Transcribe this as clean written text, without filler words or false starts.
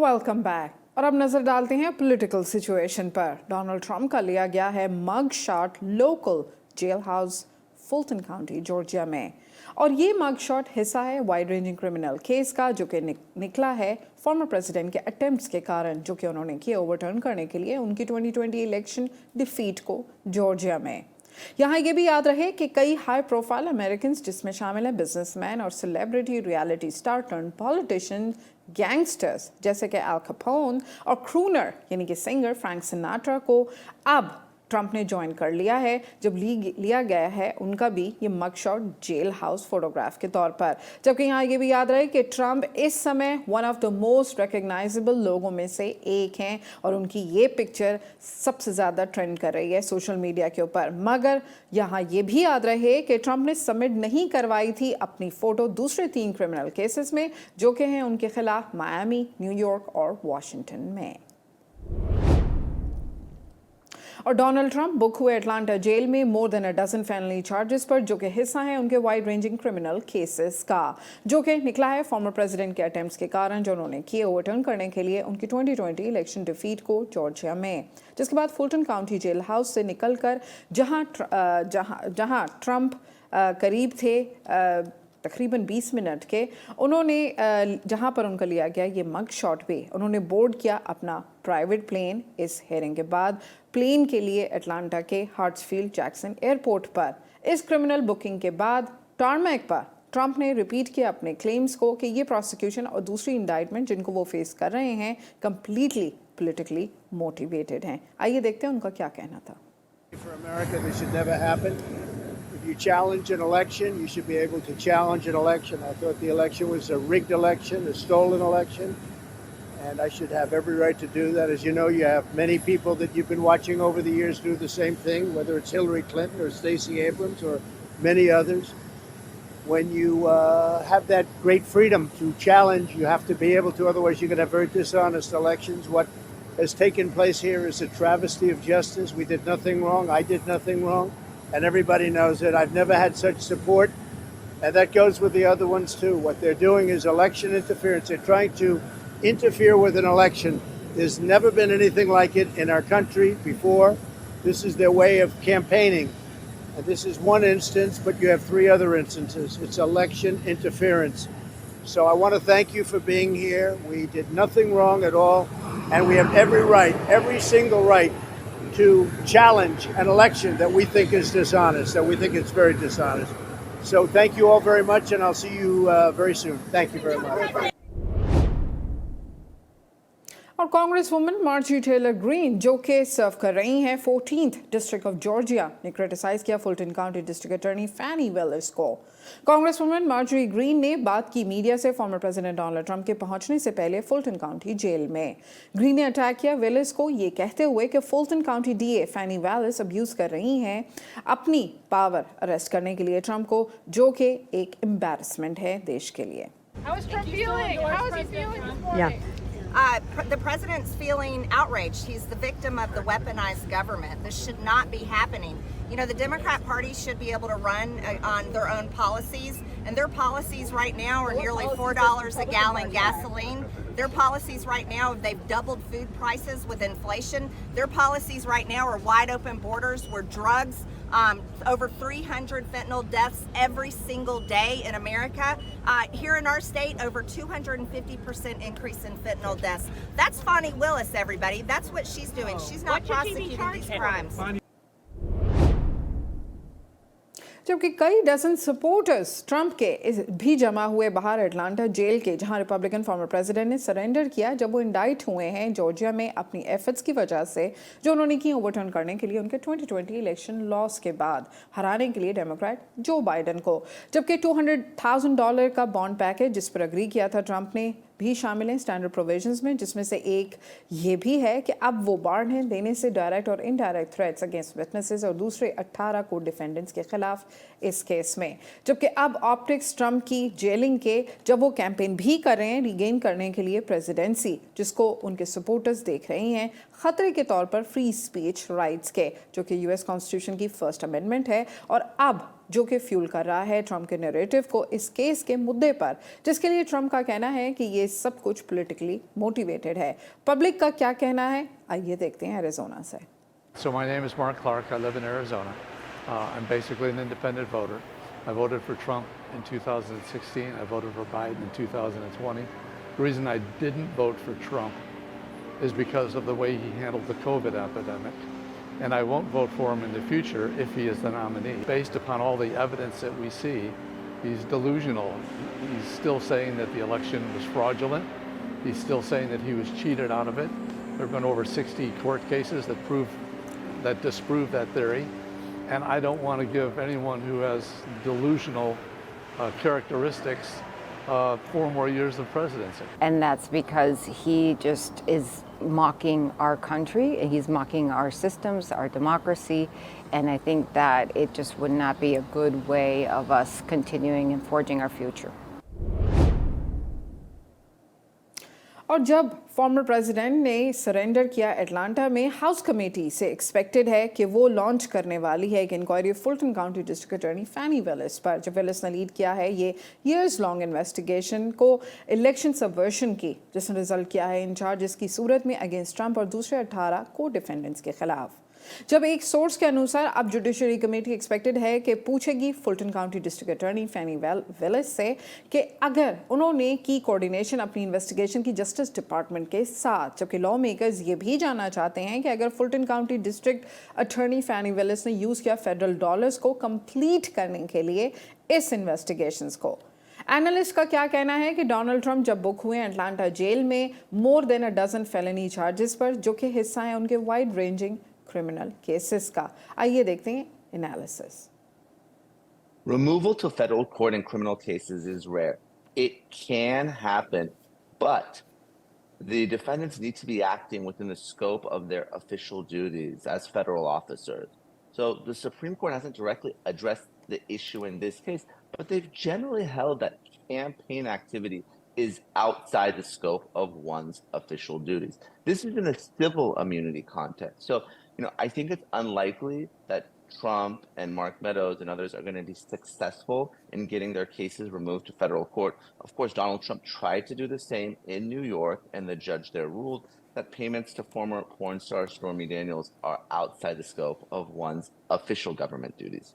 Welcome back. और अब नजर डालते हैं पॉलिटिकल सिचुएशन पर। डोनाल्ड ट्रंप का लिया गया है mug shot local jail house Fulton County Georgia में, और ये मग शॉट हिस्सा है वाइड रेंजिंग क्रिमिनल केस का जो कि निकला है फॉर्मर प्रेसिडेंट के अटेम्प्ट्स के कारण जो कि उन्होंने किए ओवरटर्न करने के लिए उनकी 2020 इलेक्शन डिफीट को जॉर्जिया में। यहाँ ये भी याद रहे कि कई हाई प्रोफाइल अमेरिकन जिसमें शामिल हैं बिजनेसमैन और celebrity, reality star turn politician, gangsters जैसे कि एल कैपोन और क्रूनर यानी कि सिंगर फ्रैंक सिनाट्रा को अब ट्रंप ने ज्वाइन कर लिया है, जब लिया गया है उनका भी ये मगशॉट जेल हाउस फोटोग्राफ के तौर पर। जबकि यहाँ ये भी याद रहे कि ट्रंप इस समय one of the most recognisable लोगों में से एक हैं और उनकी ये पिक्चर सबसे ज़्यादा ट्रेंड कर रही है सोशल मीडिया के ऊपर। मगर यहाँ ये भी याद रहे कि ट्रंप ने सबमिट नहीं करवाई थी अपनी फ़ोटो दूसरे 3 क्रिमिनल केसेस में जो कि हैं उनके खिलाफ मायामी, न्यूयॉर्क और वाशिंगटन में। और डोनाल्ड ट्रंप बुक हुए अटलांटा जेल में मोर देन अ डजन फैमिली चार्जेस पर जो कि हिस्सा है उनके वाइड रेंजिंग क्रिमिनल केसेस का जो कि निकला है फॉर्मर प्रेसिडेंट के अटेम्प्ट्स के कारण जो उन्होंने किए ओवरटर्न करने के लिए उनकी 2020 इलेक्शन डिफीट को जॉर्जिया में। जिसके बाद फुल्टन काउंटी जेल हाउस से निकलकर जहां ट्रंप करीब थे तकरीबन 20 मिनट के, उन्होंने जहां पर उनका लिया गया ये मग शॉट भी उन्होंने बोर्ड किया अपना प्राइवेट प्लेन इस हेयरिंग के बाद प्लेन के लिए अटलांटा के हार्ट्सफील्ड जैक्सन एयरपोर्ट पर। इस क्रिमिनल बुकिंग के बाद टारमैक पर ट्रंप ने रिपीट किया अपने क्लेम्स को कि ये प्रोसिक्यूशन और दूसरी इंडाइटमेंट जिनको वो फेस कर रहे हैं कंप्लीटली पॉलिटिकली मोटिवेटेड हैं। आइए देखते हैं उनका क्या कहना था। If you challenge an election, you should be able to challenge an election. I thought the election was a rigged election, a stolen election, and I should have every right to do that. As you know, you have many people that you've been watching over the years do the same thing, whether it's Hillary Clinton or Stacey Abrams or many others. When you have that great freedom to challenge, you have to be able to, otherwise you're going to have very dishonest elections. What has taken place here is a travesty of justice. We did nothing wrong. I did nothing wrong. And everybody knows it. I've never had such support, and that goes with the other ones too. What they're doing is election interference. They're trying to interfere with an election. There's never been anything like it in our country before. This is their way of campaigning. And this is one instance, but you have 3 other instances. It's election interference. So I want to thank you for being here. We did nothing wrong at all, and we have every right, every single right, to challenge an election that we think is dishonest, that we think it's very dishonest. So thank you all very much, and I'll see you very soon. Thank you very much. और congresswoman Marjorie Taylor Greene जो कि serve कर रही हैं 14th district of Georgia ने criticise किया Fulton County district attorney Fani Willis को। Congresswoman मार्जी green ने बात की मीडिया से फॉर्मर प्रेसिडेंट डोनाल्ड ट्रंप के पहुंचने से पहले फुल्टन काउंटी जेल में। ग्रीन ने अटैक किया वेलिस को ये कहते हुए कि फुल्टन काउंटी डीए फैनी वेलिस अब्यूज कर रही हैं अपनी पावर अरेस्ट करने के लिए ट्रंप को, जो कि एक एम्बैरसमेंट है देश के लिए। How is Trump feeling? How is he feeling this morning? The president's feeling outraged. He's the victim of the weaponized government. This should not be happening. You know, the Democrat Party should be able to run on their own policies, and their policies right now are nearly $4 a gallon gasoline. Their policies right now, they've doubled food prices with inflation. Their policies right now are wide open borders where drugs, over 300 fentanyl deaths every single day in America. Here in our state, over 250% increase in fentanyl deaths. That's Fani Willis, everybody. That's what she's doing. She's not prosecuting these crimes. जबकि कई dozen supporters Trump के भी जमा हुए बाहर Atlanta jail के, जहां Republican farmer president ने सरेंडर किया जब वो इंडाइट हुए हैं जॉर्जिया में अपनी एफर्ट्स की वजह से जो उन्होंने की ओवरटर्न करने के लिए उनके 2020 इलेक्शन लॉस के बाद हराने के लिए डेमोक्रेट जो बाइडन को। जबकि $200,000 का बॉन्ड पैकेज जिस पर अग्री किया था ट्रंप ने भी शामिल हैं स्टैंडर्ड प्रोविजंस में, जिसमें से एक ये भी है कि अब वो बार्न है देने से डायरेक्ट और इनडायरेक्ट थ्रेट्स अगेंस्ट विटनेसेस और दूसरे 18 को डिफेंडेंट्स के खिलाफ इस केस में। जबकि अब ऑप्टिक्स ट्रंप की जेलिंग के जब वो कैंपेन भी कर रहे हैं रिगेन करने के लिए प्रेसिडेंसी, जिसको उनके सपोर्टर्स देख रहे हैं खतरे के तौर पर फ्री स्पीच राइट्स के, जो कि यूएस कॉन्स्टिट्यूशन की फर्स्ट अमेंडमेंट है। और अब जो कि फ्यूल कर रहा है ट्रंप के नैरेटिव को इस केस के मुद्दे पर, जिसके लिए ट्रंप का कहना है कि ये सब कुछ पॉलिटिकली मोटिवेटेड है। पब्लिक का क्या कहना है, आइए देखते हैं एरिजोना से। So my name is Mark Clark. I live in Arizona. I'm basically an independent voter. I voted for Trump in 2016. I voted for Biden in 2020. The reason I didn't vote for Trump is because of the way he handled the COVID epidemic. And I won't vote for him in the future if he is the nominee. Based upon all the evidence that we see, he's delusional. He's still saying that the election was fraudulent. He's still saying that he was cheated out of it. There have been over 60 court cases that disprove that theory. And I don't want to give anyone who has delusional characteristics 4 more years of presidency. And that's because he just is mocking our country, he's mocking our systems, our democracy, and I think that it just would not be a good way of us continuing and forging our future. और जब former president ने surrender किया Atlanta में, House committee से expected है कि वो launch करने वाली है एक inquiry Fulton County district attorney Fani Willis पर। जब विलिस ने लीड किया है ये ईयर्स लॉन्ग इन्वेस्टिगेशन को इलेक्शन सबवर्शन की, जिसने रिजल्ट किया है इन चार्जेस की सूरत में अगेंस्ट ट्रंप और दूसरे 18 को डिफेंडेंट्स के खिलाफ। जब एक सोर्स के अनुसार अब जुडिशरी कमेटी एक्सपेक्टेड है कि पूछेगी Fulton County district attorney Fani Willis से कि अगर उन्होंने की कोऑर्डिनेशन अपनी इन्वेस्टिगेशन की जस्टिस डिपार्टमेंट के साथ, जबकि लॉ मेकर्स ये भी जानना चाहते हैं कि अगर Fulton County district attorney Fani Willis ने यूज़ किया फेडरल डॉलर्स को कंप्लीट करने के लिए इस इन्वेस्टिगेशंस को। एनालिस्ट का क्या कहना है कि डोनाल्ड ट्रंप जब बुक हुए अटलांटा जेल में more than a dozen felony charges पर, जो कि हिस्सा है उनके वाइड रेंजिंग criminal cases का। आइए देखते हैं analysis. Removal to federal court in criminal cases is rare. It can happen, but the defendants need to be acting within the scope of their official duties as federal officers. So the Supreme Court hasn't directly addressed the issue in this case, but they've generally held that campaign activity is outside the scope of one's official duties. This is in a civil immunity context. So, I think it's unlikely that Trump and Mark Meadows and others are going to be successful in getting their cases removed to federal court. Of course, Donald Trump tried to do the same in New York, and the judge there ruled that payments to former porn star Stormy Daniels are outside the scope of one's official government duties.